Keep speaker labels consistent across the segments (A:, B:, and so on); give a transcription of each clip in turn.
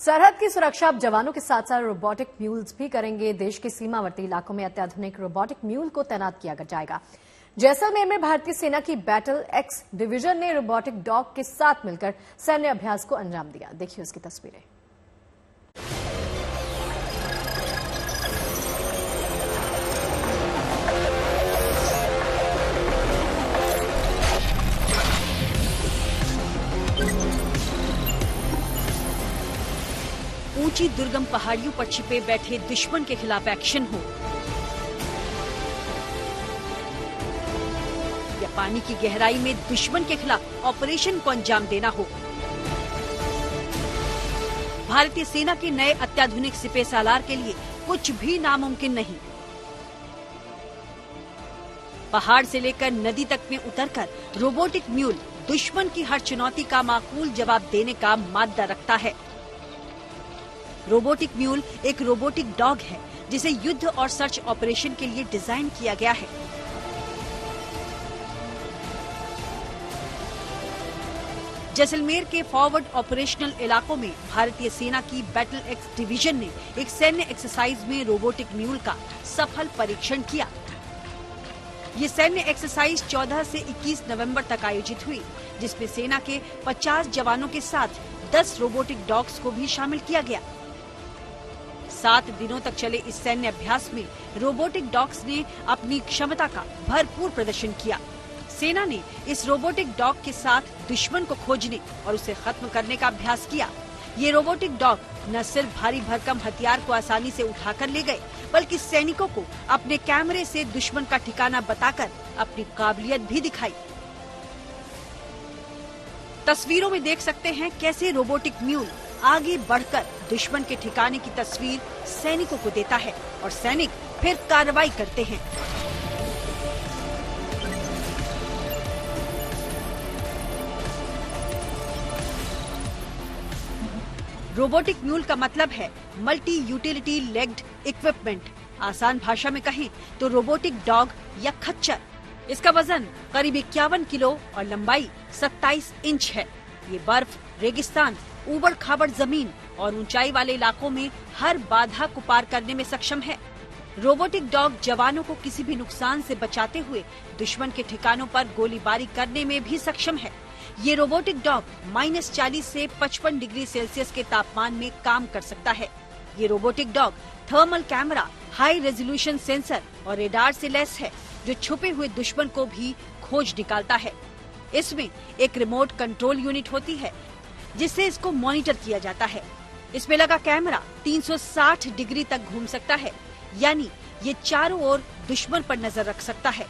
A: सरहद की सुरक्षा अब जवानों के साथ साथ रोबोटिक म्यूल्स भी करेंगे। देश के सीमावर्ती इलाकों में अत्याधुनिक रोबोटिक म्यूल को तैनात किया जाएगा। जैसलमेर में भारतीय सेना की बैटल एक्स डिवीजन ने रोबोटिक डॉग के साथ मिलकर सैन्य अभ्यास को अंजाम दिया। देखिए उसकी तस्वीरें।
B: ऊंची दुर्गम पहाड़ियों पर छिपे बैठे दुश्मन के खिलाफ एक्शन हो या पानी की गहराई में दुश्मन के खिलाफ ऑपरेशन को अंजाम देना हो, भारतीय सेना के नए अत्याधुनिक सिपह सालार के लिए कुछ भी नामुमकिन नहीं। पहाड़ से लेकर नदी तक में उतरकर रोबोटिक म्यूल दुश्मन की हर चुनौती का माकूल जवाब देने का मादा रखता है। रोबोटिक म्यूल एक रोबोटिक डॉग है जिसे युद्ध और सर्च ऑपरेशन के लिए डिजाइन किया गया है। जैसलमेर के फॉरवर्ड ऑपरेशनल इलाकों में भारतीय सेना की बैटल एक्स डिवीजन ने एक सैन्य एक्सरसाइज में रोबोटिक म्यूल का सफल परीक्षण किया। ये सैन्य एक्सरसाइज 14 से 21 नवंबर तक आयोजित हुई, जिसमें सेना के 50 जवानों के साथ 10 रोबोटिक डॉग्स को भी शामिल किया गया। 7 दिनों तक चले इस सैन्य अभ्यास में रोबोटिक डॉग्स ने अपनी क्षमता का भरपूर प्रदर्शन किया। सेना ने इस रोबोटिक डॉग के साथ दुश्मन को खोजने और उसे खत्म करने का अभ्यास किया। ये रोबोटिक डॉग न सिर्फ भारी भरकम हथियार को आसानी से उठाकर ले गए, बल्कि सैनिकों को अपने कैमरे से दुश्मन का ठिकाना बताकर अपनी काबिलियत भी दिखाई। तस्वीरों में देख सकते हैं कैसे रोबोटिक म्यूल आगे बढ़कर दुश्मन के ठिकाने की तस्वीर सैनिकों को देता है और सैनिक फिर कार्रवाई करते हैं। रोबोटिक म्यूल का मतलब है मल्टी यूटिलिटी लेग्ड इक्विपमेंट। आसान भाषा में कहें तो रोबोटिक डॉग या खच्चर। इसका वजन करीब 51 किलो और लंबाई 27 इंच है। ये बर्फ, रेगिस्तान, ऊबड़ खाबड़ जमीन और ऊंचाई वाले इलाकों में हर बाधा को पार करने में सक्षम है। रोबोटिक डॉग जवानों को किसी भी नुकसान से बचाते हुए दुश्मन के ठिकानों पर गोलीबारी करने में भी सक्षम है। ये रोबोटिक डॉग -40 से 55 डिग्री सेल्सियस के तापमान में काम कर सकता है। ये robotic dog thermal camera, high resolution sensor और रेडार से लैस है, जो छुपे हुए दुश्मन को भी खोज निकालता है। इसमें एक रिमोट कंट्रोल यूनिट होती है जिससे इसको मॉनिटर किया जाता है। इसमें लगा कैमरा 360 डिग्री तक घूम सकता है, यानी ये चारों ओर दुश्मन पर नजर रख सकता है।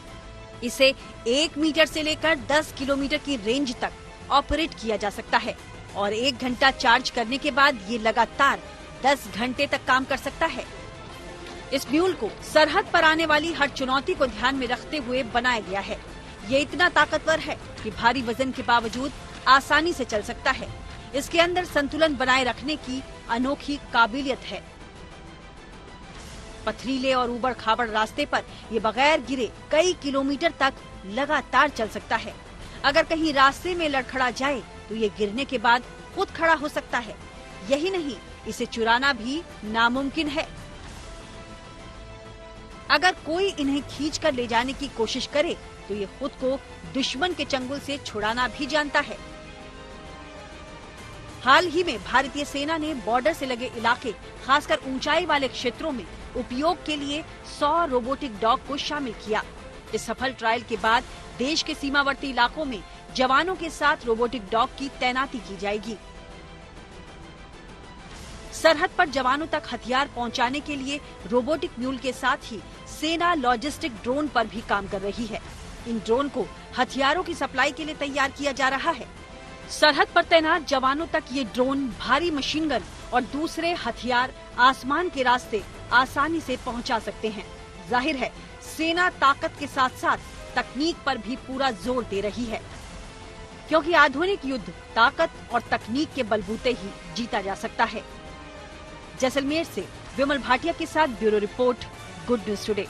B: इसे 1 मीटर से लेकर 10 किलोमीटर की रेंज तक ऑपरेट किया जा सकता है और 1 घंटा चार्ज करने के बाद ये लगातार 10 घंटे तक काम कर सकता है। इस म्यूल को सरहद पर आने वाली हर चुनौती को ध्यान में रखते हुए बनाया गया है। ये इतना ताकतवर है कि भारी वजन के बावजूद आसानी से चल सकता है। इसके अंदर संतुलन बनाए रखने की अनोखी काबिलियत है। पथरीले और ऊबड़ खाबड़ रास्ते पर ये बगैर गिरे कई किलोमीटर तक लगातार चल सकता है। अगर कहीं रास्ते में लड़खड़ा जाए तो ये गिरने के बाद खुद खड़ा हो सकता है। यही नहीं, इसे चुराना भी नामुमकिन है। अगर कोई इन्हें खींचकर ले जाने की कोशिश करे तो ये खुद को दुश्मन के चंगुल से छुड़ाना भी जानता है। हाल ही में भारतीय सेना ने बॉर्डर से लगे इलाके, खासकर ऊंचाई वाले क्षेत्रों में उपयोग के लिए 100 रोबोटिक डॉग को शामिल किया। इस सफल ट्रायल के बाद देश के सीमावर्ती इलाकों में जवानों के साथ रोबोटिक डॉग की तैनाती की जाएगी। सरहद पर जवानों तक हथियार पहुंचाने के लिए रोबोटिक म्यूल के साथ ही सेना लॉजिस्टिक ड्रोन पर भी काम कर रही है। इन ड्रोन को हथियारों की सप्लाई के लिए तैयार किया जा रहा है। सरहद पर तैनात जवानों तक ये ड्रोन भारी मशीन गन और दूसरे हथियार आसमान के रास्ते आसानी से पहुंचा सकते हैं। जाहिर है, सेना ताकत के साथ साथ तकनीक पर भी पूरा जोर दे रही है, क्योंकि आधुनिक युद्ध ताकत और तकनीक के बलबूते ही जीता जा सकता है। जैसलमेर से विमल भाटिया के साथ bureau report, good news today.